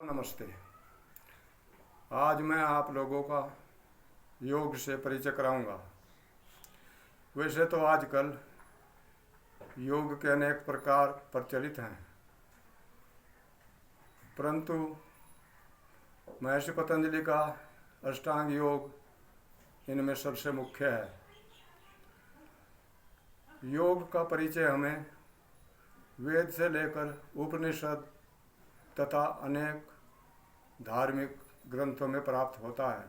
नमस्ते। आज मैं आप लोगों का योग से परिचय कराऊंगा। वैसे तो आजकल योग के अनेक प्रकार प्रचलित हैं, परंतु महर्षि पतंजलि का अष्टांग योग इनमें सबसे मुख्य है। योग का परिचय हमें वेद से लेकर उपनिषद तथा अनेक धार्मिक ग्रंथों में प्राप्त होता है।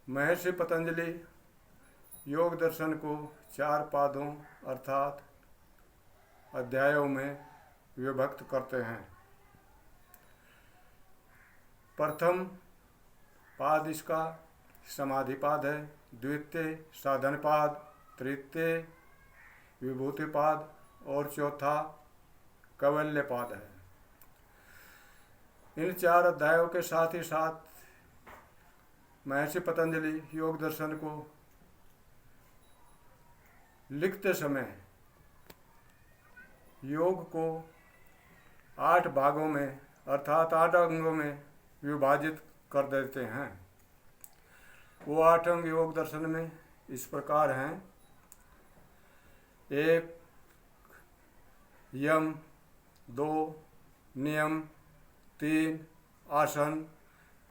महर्षि पतंजलि योग दर्शन को 4 पादों अर्थात अध्यायों में विभक्त करते हैं। प्रथम पाद इसका समाधिपाद है, द्वितीय साधनपाद, तृतीय विभूतिपाद और चौथा कैवल्यपाद है। इन 4 अध्यायों के साथ ही साथ महर्षि पतंजलि योग दर्शन को लिखते समय योग को 8 भागों में अर्थात 8 अंगों में विभाजित कर देते हैं। वो 8 अंग योग दर्शन में इस प्रकार हैं: 1 यम, 2 नियम, 3 आसन,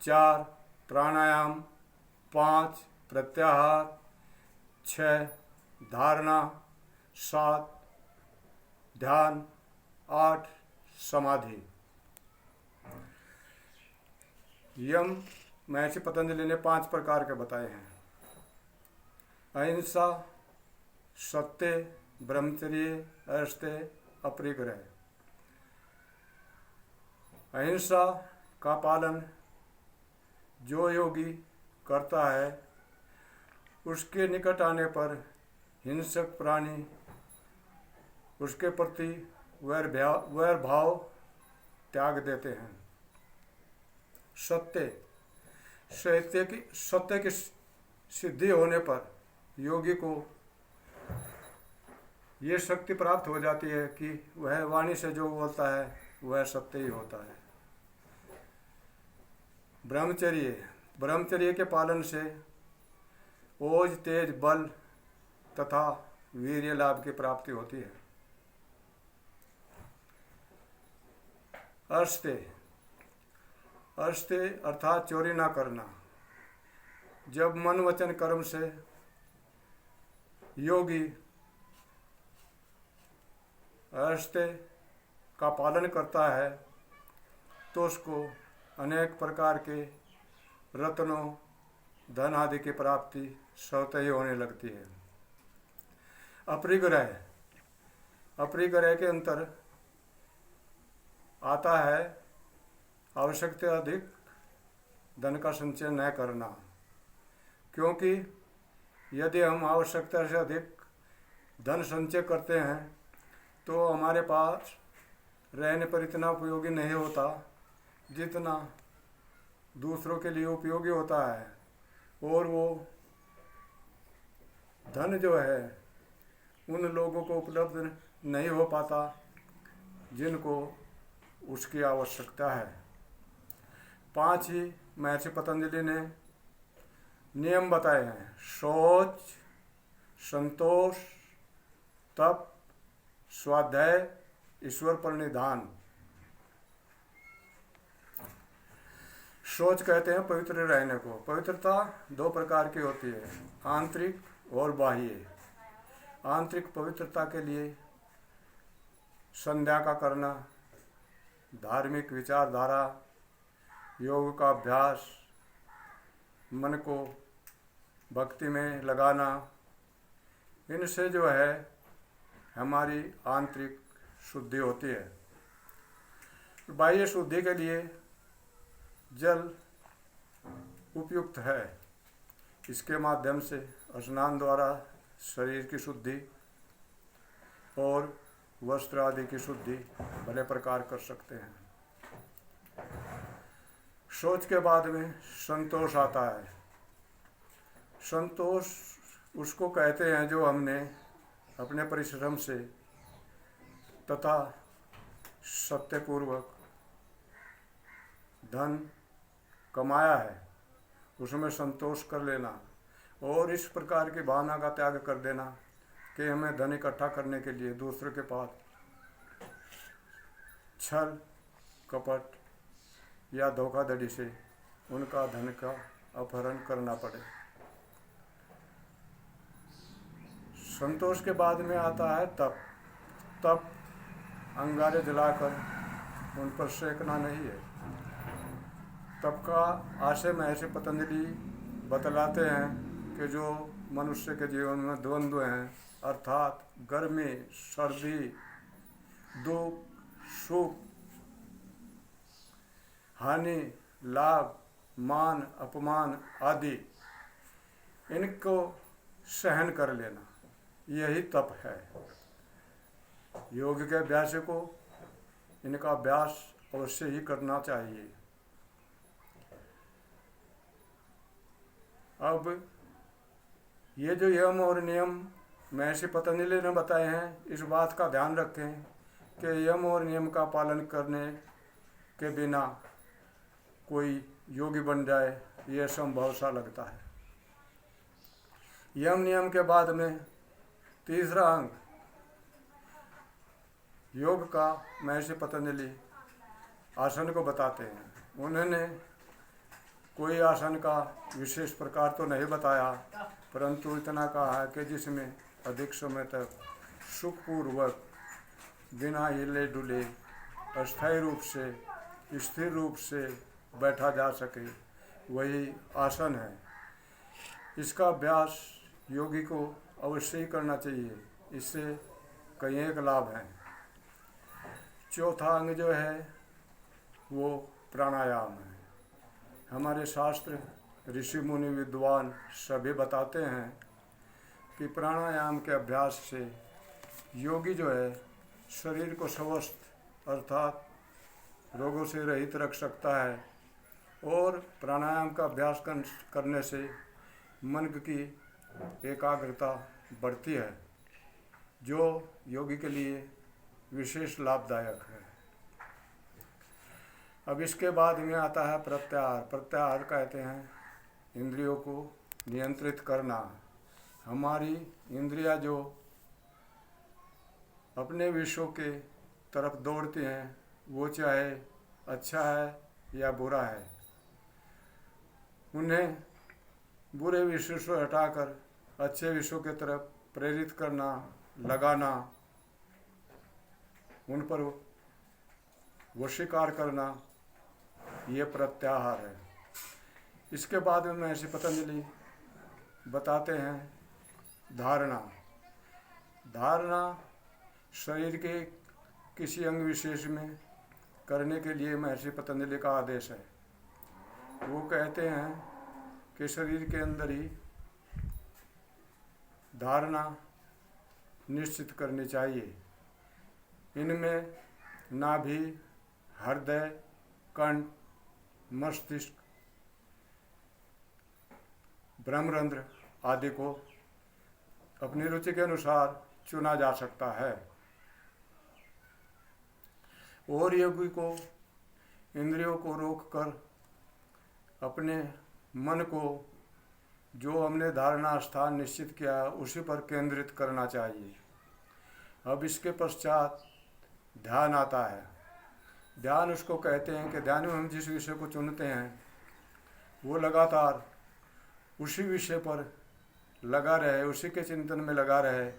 4 प्राणायाम, 5 प्रत्याहार, 6 धारणा, 7 ध्यान, 8 समाधि। यम महर्षि पतंजलि ने 5 प्रकार के बताए हैं: अहिंसा, सत्य, ब्रह्मचर्य, अस्तेय, अपरिग्रह। अहिंसा का पालन जो योगी करता है, उसके निकट आने पर हिंसक प्राणी उसके प्रति वैर भाव त्याग देते हैं। सत्य की सिद्धि होने पर योगी को ये शक्ति प्राप्त हो जाती है कि वह वाणी से जो बोलता है वह सत्य ही होता है। ब्रह्मचर्य के पालन से ओज, तेज, बल तथा वीर्य लाभ की प्राप्ति होती है। अस्तेय अर्थात चोरी ना करना। जब मन वचन कर्म से योगी अस्तेय का पालन करता है तो उसको अनेक प्रकार के रत्नों, धन आदि की प्राप्ति स्वतः ही होने लगती है। अपरिग्रह के अंतर आता है आवश्यकता से अधिक धन का संचय न करना, क्योंकि यदि हम आवश्यकता से अधिक धन संचय करते हैं तो हमारे पास रहने पर इतना उपयोगी नहीं होता जितना दूसरों के लिए उपयोगी होता है, और वो धन जो है उन लोगों को उपलब्ध नहीं हो पाता जिनको उसकी आवश्यकता है। 5 ही महर्षि पतंजलि ने नियम बताए हैं: शौच, संतोष, तप, स्वाध्याय, ईश्वर पर निधान। शौच कहते हैं पवित्र रहने को। पवित्रता 2 प्रकार की होती है, आंतरिक और बाह्य। आंतरिक पवित्रता के लिए संध्या का करना, धार्मिक विचारधारा, योग का अभ्यास, मन को भक्ति में लगाना, इनसे जो है हमारी आंतरिक शुद्धि होती है। बाह्य शुद्धि के लिए जल उपयुक्त है। इसके माध्यम से स्नान द्वारा शरीर की शुद्धि और वस्त्र आदि की शुद्धि भले प्रकार कर सकते हैं। शौच के बाद में संतोष आता है। संतोष उसको कहते हैं जो हमने अपने परिश्रम से तथा सत्यपूर्वक धन कमाया है उसमें संतोष कर लेना और इस प्रकार की भावना का त्याग कर देना कि हमें धन इकट्ठा करने के लिए दूसरे के पास छल कपट या धोखाधड़ी से उनका धन का अपहरण करना पड़े। संतोष के बाद में आता है तप। तप अंगारे जलाकर उन पर सेकना नहीं है। तप का आशय महर्षि पतंजलि बतलाते हैं कि जो मनुष्य के जीवन में द्वंद्व हैं अर्थात गर्मी सर्दी दुख सुख हानि लाभ मान अपमान आदि इनको सहन कर लेना यही तप है। योग के अभ्यास को इनका अभ्यास अवश्य ही करना चाहिए। अब ये जो यम और नियम महर्षि पतंजलि ने बताए हैं इस बात का ध्यान रखें कि यम और नियम का पालन करने के बिना कोई योगी बन जाए ये संभव सा लगता है। यम नियम के बाद में तीसरा अंग योग का महर्षि पतंजलि आसन को बताते हैं। उन्होंने कोई आसन का विशेष प्रकार तो नहीं बताया परंतु इतना कहा है कि जिसमें अधिक समय तक सुखपूर्वक बिना हिले डुले अस्थायी रूप से स्थिर रूप से बैठा जा सके वही आसन है। इसका अभ्यास योगी को अवश्य ही करना चाहिए। इससे कई एक लाभ हैं। चौथा अंग जो है वो प्राणायाम है। हमारे शास्त्र ऋषि मुनि विद्वान सभी बताते हैं कि प्राणायाम के अभ्यास से योगी जो है शरीर को स्वस्थ अर्थात रोगों से रहित रख सकता है और प्राणायाम का अभ्यास करने से मन की एकाग्रता बढ़ती है जो योगी के लिए विशेष लाभदायक है। अब इसके बाद में आता है प्रत्याहार। प्रत्याहार कहते हैं इंद्रियों को नियंत्रित करना। हमारी इंद्रियां जो अपने विषयों के तरफ दौड़ती हैं वो चाहे अच्छा है या बुरा है उन्हें बुरे विषयों से हटाकर अच्छे विषयों की तरफ प्रेरित करना लगाना उन पर वशीकार करना ये प्रत्याहार है। इसके बाद में महर्षि पतंजलि बताते हैं धारणा। धारणा शरीर के किसी अंग विशेष में करने के लिए महर्षि पतंजलि का आदेश है। वो कहते हैं कि शरीर के अंदर ही धारणा निश्चित करनी चाहिए। इनमें नाभि हृदय कंठ मस्तिष्क ब्रह्मरंध्र आदि को अपनी रुचि के अनुसार चुना जा सकता है और योगी को इंद्रियों को रोककर अपने मन को जो हमने धारणा स्थान निश्चित किया उसी पर केंद्रित करना चाहिए। अब इसके पश्चात ध्यान आता है। ध्यान उसको कहते हैं कि ध्यान में हम जिस विषय को चुनते हैं वो लगातार उसी विषय पर लगा रहे उसी के चिंतन में लगा रहे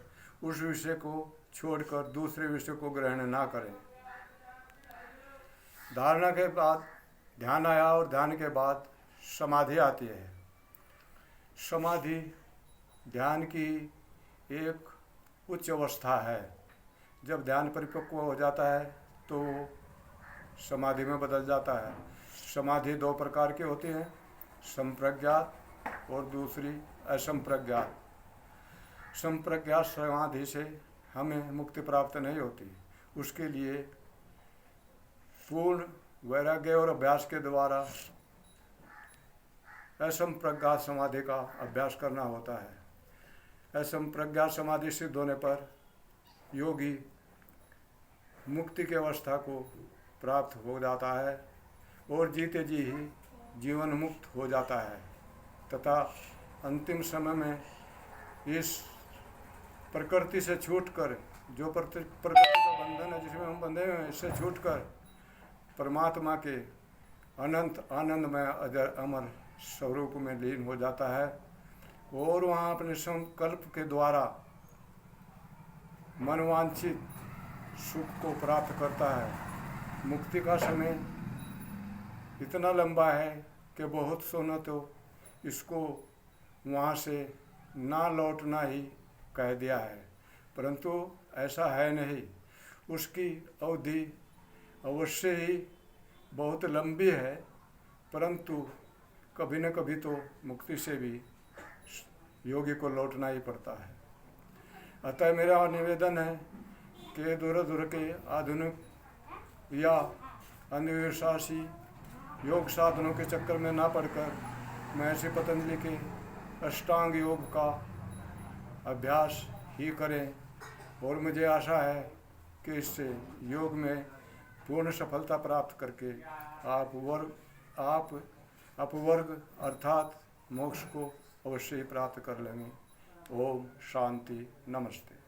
उस विषय को छोड़कर दूसरे विषय को ग्रहण ना करें। धारणा के बाद ध्यान आया और ध्यान के बाद समाधि आती है। समाधि ध्यान की एक उच्च अवस्था है। जब ध्यान परिपक्व हो जाता है तो समाधि में बदल जाता है। समाधि दो प्रकार की होती है, संप्रज्ञात और दूसरी असंप्रज्ञात। संप्रज्ञात समाधि से हमें मुक्ति प्राप्त नहीं होती। उसके लिए पूर्ण वैराग्य और अभ्यास के द्वारा असंप्रज्ञात समाधि का अभ्यास करना होता है। असंप्रज्ञात समाधि सिद्ध होने पर योगी मुक्ति की अवस्था को प्राप्त हो जाता है और जीते जी ही जीवन मुक्त हो जाता है तथा अंतिम समय में इस प्रकृति से छूटकर, जो प्रकृति का बंधन है जिसमें हम बंधे हुए हैं, इससे छूटकर परमात्मा के अनंत आनंदमय अजर अमर स्वरूप में लीन हो जाता है और वहाँ अपने संकल्प के द्वारा मनवांछित सुख को प्राप्त करता है। मुक्ति का समय इतना लंबा है कि बहुत सोना तो इसको वहाँ से ना लौटना ही कह दिया है, परंतु ऐसा है नहीं। उसकी अवधि अवश्य ही बहुत लंबी है, परंतु कभी न कभी तो मुक्ति से भी योगी को लौटना ही पड़ता है। अतः मेरा निवेदन है कि दूर दूर के आधुनिक या अंधविश्वासी योग साधनों के चक्कर में ना पड़कर महर्षि पतंजलि के अष्टांग योग का अभ्यास ही करें और मुझे आशा है कि इससे योग में पूर्ण सफलता प्राप्त करके आप अपवर्ग अर्थात मोक्ष को अवश्य ही प्राप्त कर लेंगे। ओम शांति, नमस्ते।